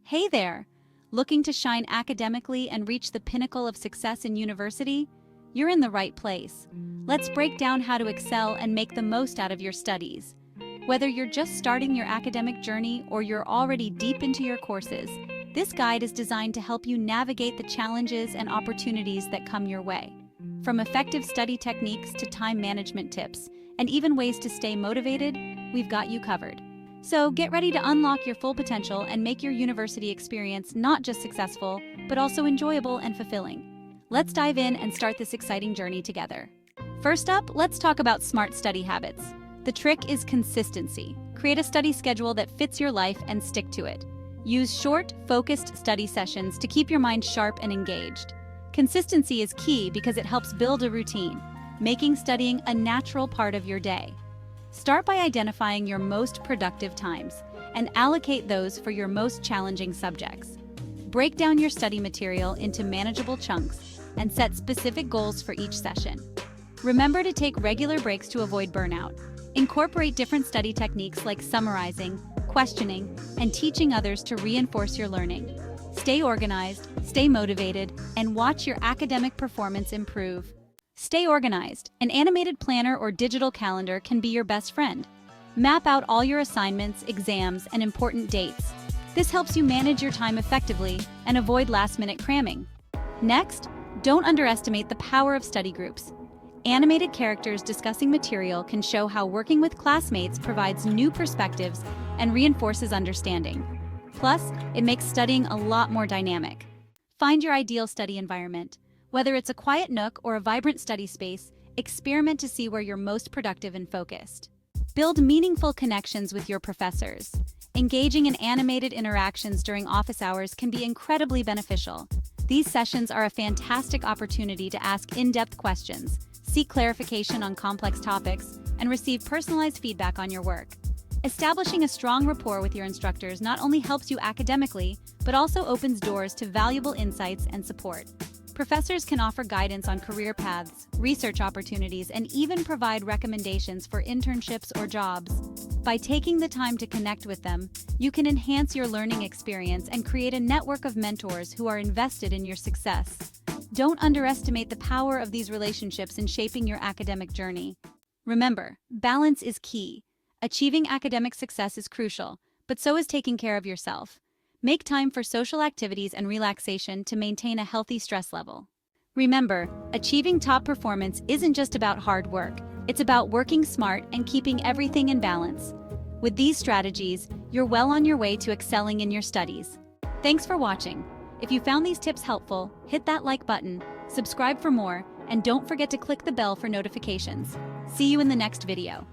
Hey there! Looking to shine academically and reach the pinnacle of success in university? You're in the right place. Let's break down how to excel and make the most out of your studies. Whether you're just starting your academic journey or you're already deep into your courses, this guide is designed to help you navigate the challenges and opportunities that come your way. From effective study techniques to time management tips, and even ways to stay motivated, we've got you covered. So get ready to unlock your full potential and make your university experience not just successful, but also enjoyable and fulfilling. Let's dive in and start this exciting journey together. First up, let's talk about smart study habits. The trick is consistency. Create a study schedule that fits your life and stick to it. Use short, focused study sessions to keep your mind sharp and engaged. Consistency is key because it helps build a routine, making studying a natural part of your day. Start by identifying your most productive times and allocate those for your most challenging subjects. Break down your study material into manageable chunks and set specific goals for each session. Remember to take regular breaks to avoid burnout. Incorporate different study techniques like summarizing, questioning, and teaching others to reinforce your learning. Stay organized, stay motivated, and watch your academic performance improve. Stay organized. An animated planner or digital calendar can be your best friend. Map out all your assignments, exams, and important dates. This helps you manage your time effectively and avoid last-minute cramming. Next, don't underestimate the power of study groups. Animated characters discussing material can show how working with classmates provides new perspectives and reinforces understanding. Plus, it makes studying a lot more dynamic. Find your ideal study environment. Whether it's a quiet nook or a vibrant study space, experiment to see where you're most productive and focused. Build meaningful connections with your professors. Engaging in animated interactions during office hours can be incredibly beneficial. These sessions are a fantastic opportunity to ask in-depth questions, seek clarification on complex topics, and receive personalized feedback on your work. Establishing a strong rapport with your instructors not only helps you academically, but also opens doors to valuable insights and support. Professors can offer guidance on career paths, research opportunities, and even provide recommendations for internships or jobs. By taking the time to connect with them, you can enhance your learning experience and create a network of mentors who are invested in your success. Don't underestimate the power of these relationships in shaping your academic journey. Remember, balance is key. Achieving academic success is crucial, but so is taking care of yourself. Make time for social activities and relaxation to maintain a healthy stress level. Remember, achieving top performance isn't just about hard work, it's about working smart and keeping everything in balance. With these strategies, you're well on your way to excelling in your studies. Thanks for watching. If you found these tips helpful, hit that like button, subscribe for more, and don't forget to click the bell for notifications. See you in the next video.